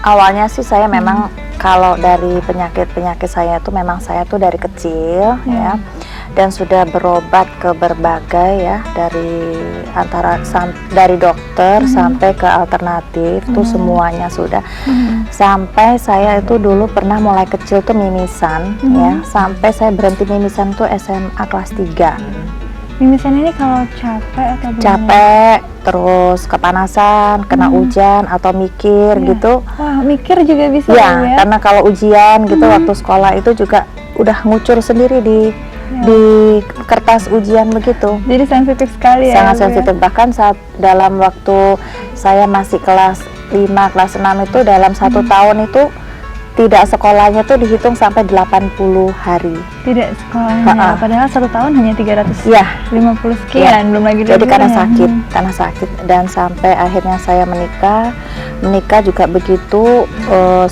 Awalnya sih saya memang kalau dari penyakit-penyakit saya tuh memang saya tuh dari kecil ya, dan sudah berobat ke berbagai ya, dari dari dokter sampai ke alternatif tuh semuanya sudah. Sampai saya itu dulu pernah mulai kecil tuh mimisan ya, sampai saya berhenti mimisan tuh SMA kelas 3. Mimisan ini kalau capek atau Capek, terus kepanasan, kena hujan atau mikir gitu. Wah, mikir juga bisa Ya, karena kalau ujian gitu waktu sekolah itu juga udah ngucur sendiri di kertas ujian begitu. Jadi sensitif sekali ya. Sangat sensitif, bahkan saat dalam waktu saya masih kelas 5, kelas 6 itu dalam 1 tahun itu tidak sekolahnya tuh dihitung sampai 80 hari. Tidak sekolahnya, padahal 1 tahun hanya 350 sekian, belum lagi jadi karena liburan. karena sakit, dan sampai akhirnya saya menikah juga begitu.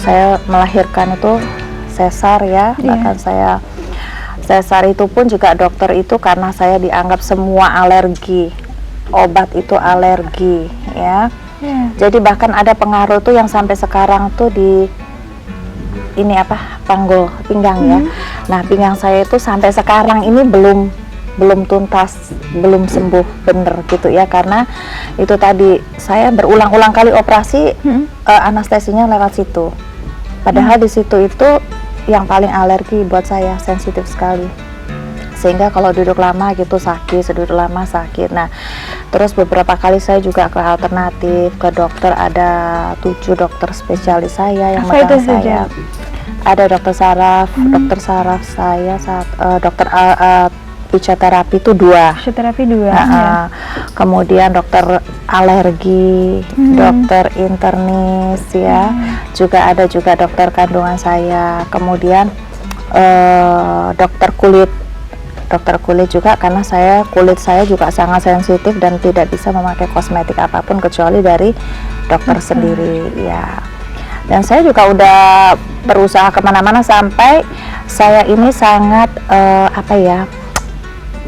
Saya melahirkan itu sesar ya, bahkan saya sesar itu pun juga dokter itu karena saya dianggap semua alergi, obat itu alergi ya. Jadi bahkan ada pengaruh tuh yang sampai sekarang tuh di ini panggul pinggang ya. Nah, pinggang saya itu sampai sekarang ini belum tuntas, belum sembuh bener gitu ya, karena itu tadi saya berulang-ulang kali operasi, anestesinya lewat situ. Padahal di situ itu yang paling alergi buat saya, sensitif sekali. Sehingga kalau duduk lama gitu sakit, duduk lama sakit. Nah, terus beberapa kali saya juga ke alternatif, ke dokter, ada 7 dokter spesialis saya yang megang saya. Ada dokter saraf, saya dokter fisioterapi itu 2. Fisioterapi 2. Kemudian dokter alergi, dokter internis ya. Juga ada dokter kandungan saya. Kemudian dokter kulit. Dokter kulit juga karena kulit saya juga sangat sensitif dan tidak bisa memakai kosmetik apapun kecuali dari dokter sendiri ya. Dan saya juga udah berusaha kemana-mana sampai saya ini sangat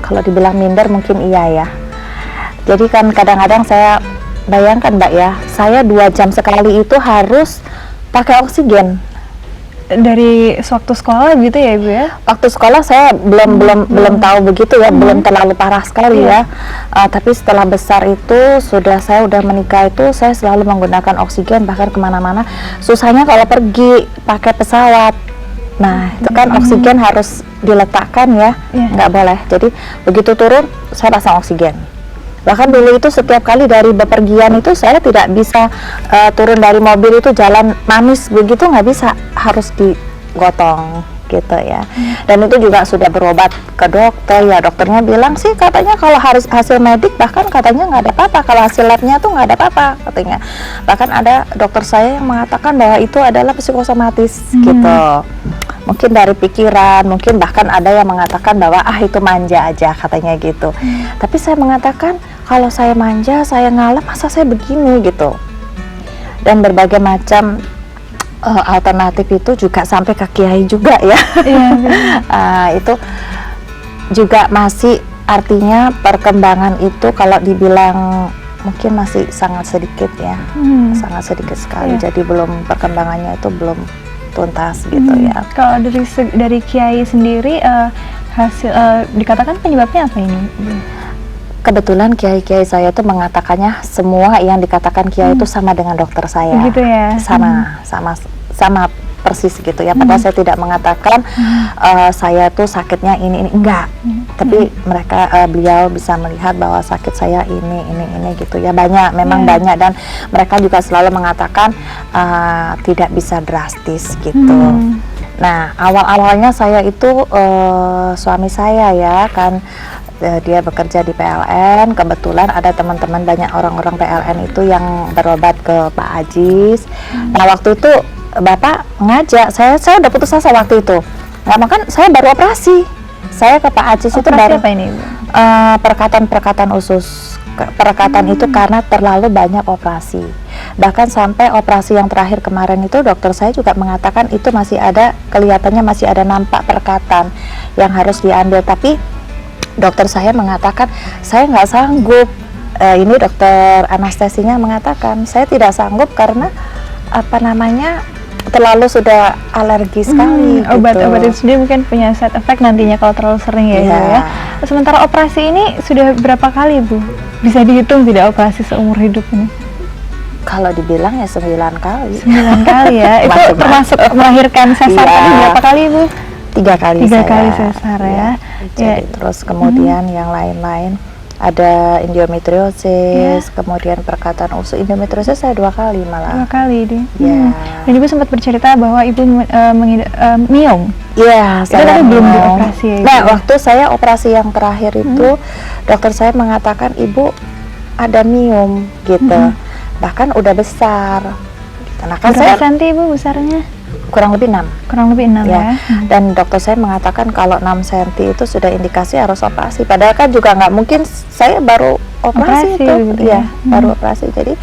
kalau dibilang minder mungkin iya ya. Jadi kan kadang-kadang saya bayangkan Mbak ya, saya 2 jam sekali itu harus pakai oksigen. Dari waktu sekolah gitu ya Ibu ya? Waktu sekolah saya belum tahu begitu ya, belum terlalu parah sekali ya. Tapi setelah besar itu saya udah menikah itu saya selalu menggunakan oksigen, bahkan kemana-mana. Susahnya kalau pergi pakai pesawat. Nah, itu kan oksigen harus diletakkan ya, nggak boleh. Jadi begitu turun saya pasang oksigen. Bahkan dulu itu setiap kali dari bepergian itu saya tidak bisa turun dari mobil itu jalan manis begitu, nggak bisa, harus digotong gitu ya. Dan itu juga sudah berobat ke dokter ya, dokternya bilang sih katanya kalau harus hasil medik bahkan katanya nggak ada apa-apa, kalau hasil labnya tuh nggak ada apa-apa katanya. Bahkan ada dokter saya yang mengatakan bahwa itu adalah psikosomatis gitu. Mungkin dari pikiran, mungkin bahkan ada yang mengatakan bahwa itu manja aja katanya gitu. Tapi saya mengatakan kalau saya manja, saya ngalah, masa saya begini gitu. Dan berbagai macam alternatif itu juga sampai ke kiai juga ya. Itu juga masih, artinya perkembangan itu kalau dibilang mungkin masih sangat sedikit ya, sangat sedikit sekali. Jadi perkembangannya itu belum tuntas gitu ya. Kalau dari kiai sendiri hasil dikatakan penyebabnya apa ini? Kebetulan kiai-kiai saya tuh mengatakannya semua yang dikatakan kiai itu sama dengan dokter saya. Gitu ya. Sama persis gitu ya. Padahal saya tidak mengatakan saya tuh sakitnya ini enggak. Tapi beliau bisa melihat bahwa sakit saya ini gitu ya. Memang banyak, dan mereka juga selalu mengatakan tidak bisa drastis gitu. Nah, awal-awalnya saya itu suami saya ya kan, dia bekerja di PLN. Kebetulan ada teman-teman, banyak orang-orang PLN itu yang berobat ke Pak Ajis. Nah, waktu itu Bapak ngajak saya udah putus asa waktu itu. Nah, makan saya baru operasi. Saya ke Pak Ajis itu baru apa ini? Perekatan usus. Perekatan itu karena terlalu banyak operasi. Bahkan sampai operasi yang terakhir kemarin itu dokter saya juga mengatakan itu masih ada, kelihatannya masih ada nampak perekatan yang harus diambil. Tapi dokter saya mengatakan saya nggak sanggup. Ini dokter anestesinya mengatakan saya tidak sanggup karena apa namanya, terlalu sudah alergi sekali gitu. Obat-obat itu sendiri mungkin punya side effect nantinya kalau terlalu sering ya, Ibu Iya. ya. Sementara operasi ini sudah berapa kali, Bu? Bisa dihitung tidak operasi seumur hidup ini? Kalau dibilang ya 9 kali. 9 kali ya. Itu Macam-macam. termasuk melahirkan sesar Iya. tadi berapa kali, Bu? 3 kali 3 saya. kali sesar ya. Iya. Jadi Ya. terus kemudian yang lain-lain ada endometriosis, kemudian perkataan usus. Endometriosis saya 2 kali 2 malah. kali deh. Iya. Dan Ibu sempat bercerita bahwa Ibu mengidap miom. Iya, Itu tadi belum mau. dioperasi ya, Ibu? Nah, waktu saya operasi yang terakhir itu, dokter saya mengatakan ibu ada miom gitu. Bahkan udah besar. Gitu. Nah, kan Berapa saya senti, Ibu, besarnya? kurang lebih 6. Kurang lebih 6 ya. Dan dokter saya mengatakan kalau 6 cm itu sudah indikasi harus operasi. Padahal kan juga nggak mungkin, saya baru operasi Operasi itu, gitu ya, ya. baru operasi. Jadi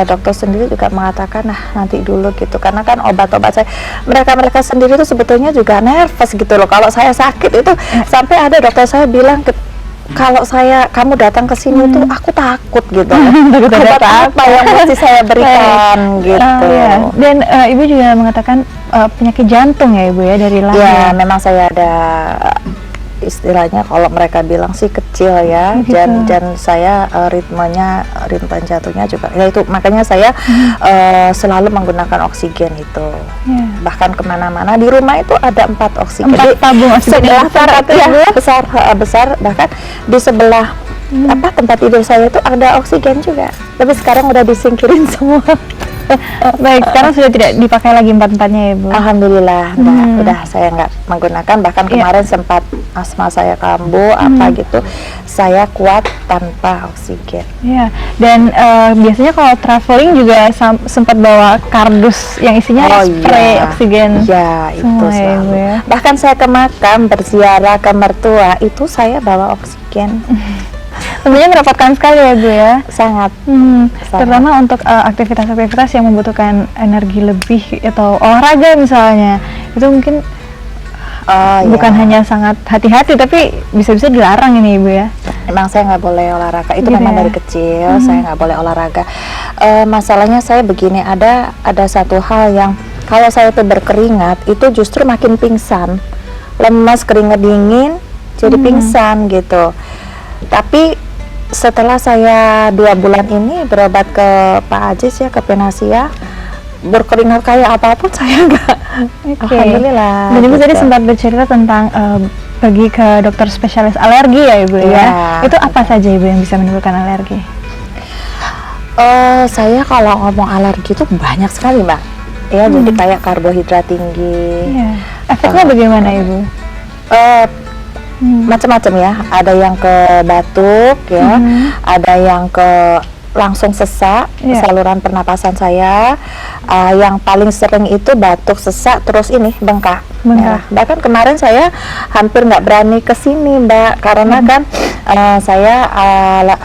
dokter sendiri juga mengatakan, nah nanti dulu gitu, karena kan obat-obat saya, mereka sendiri itu sebetulnya juga nervous gitu loh. Kalau saya sakit itu sampai ada dokter saya bilang, kalau kamu datang ke sini tuh aku takut gitu. Takut ada Obat apa yang mesti saya berikan gitu. Ya. Dan Ibu juga mengatakan penyakit jantung ya, Ibu ya, dari lahir. Ya, memang saya ada istilahnya kalau mereka bilang sih kecil ya, Gitu. dan saya ritme jantungnya juga ya, itu makanya saya selalu menggunakan oksigen itu. Ya. Bahkan kemana-mana di rumah itu ada 4 oksigen. 4 tabung oksigen Sebelah besar tempat itu, ya, Bu? besar, bahkan di sebelah tempat tidur saya itu ada oksigen juga. Tapi sekarang udah disingkirin semua. Baik, sekarang sudah tidak dipakai lagi 4-4-nya ya, Bu? Alhamdulillah, udah saya nggak menggunakan. Bahkan kemarin sempat asma saya kambuh, apa gitu, saya kuat tanpa oksigen. Ya, dan biasanya kalau traveling juga sempat bawa kardus yang isinya spray oksigen. Ya, itu semua ya, selalu. Ibu ya. Bahkan saya ke makam berziarah ke mertua, itu saya bawa oksigen. Tentunya merepotkan sekali ya, Bu ya. Sangat. Terutama untuk aktivitas-aktivitas yang membutuhkan energi lebih atau olahraga misalnya, itu mungkin bukan hanya sangat hati-hati, tapi bisa-bisa dilarang ini, Ibu ya. Emang saya nggak boleh olahraga, itu Gitu memang ya? dari kecil saya nggak boleh olahraga. Masalahnya saya begini, ada satu hal yang kalau saya tuh berkeringat itu justru makin pingsan, lemas, keringat dingin, jadi pingsan gitu. Tapi setelah saya 2 bulan ini berobat ke Pak Ajis ya, ke Penasia, berkeringat kayak apapun saya enggak. Alhamdulillah. Dan Ibu gitu. tadi sempat bercerita tentang pergi ke dokter spesialis alergi ya, Ibu ya. Iya. Itu apa saja, Ibu, yang bisa menimbulkan alergi? Saya kalau ngomong alergi itu banyak sekali, Mbak. Ya, jadi kayak karbohidrat tinggi. Iya. Efeknya bagaimana, Ibu? Macam-macam ya, ada yang ke batuk ya, ada yang ke langsung sesak saluran pernapasan saya, yang paling sering itu batuk, sesak, terus ini bengkak. Ya. Bahkan kemarin saya hampir nggak berani ke sini, Mbak, karena kan saya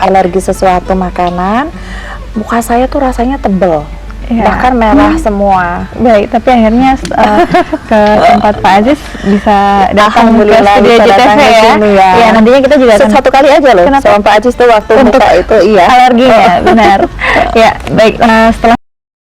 alergi sesuatu makanan, muka saya tuh rasanya tebel. Bahkan merah semua. Baik, tapi akhirnya ke tempat Pak Aziz bisa datang ke studio JTV ya. Ya, nantinya kita juga akan satu kali aja loh sama Pak Aziz tuh waktu buka itu, iya. Alergi ya, benar. Ya, baik. Setelah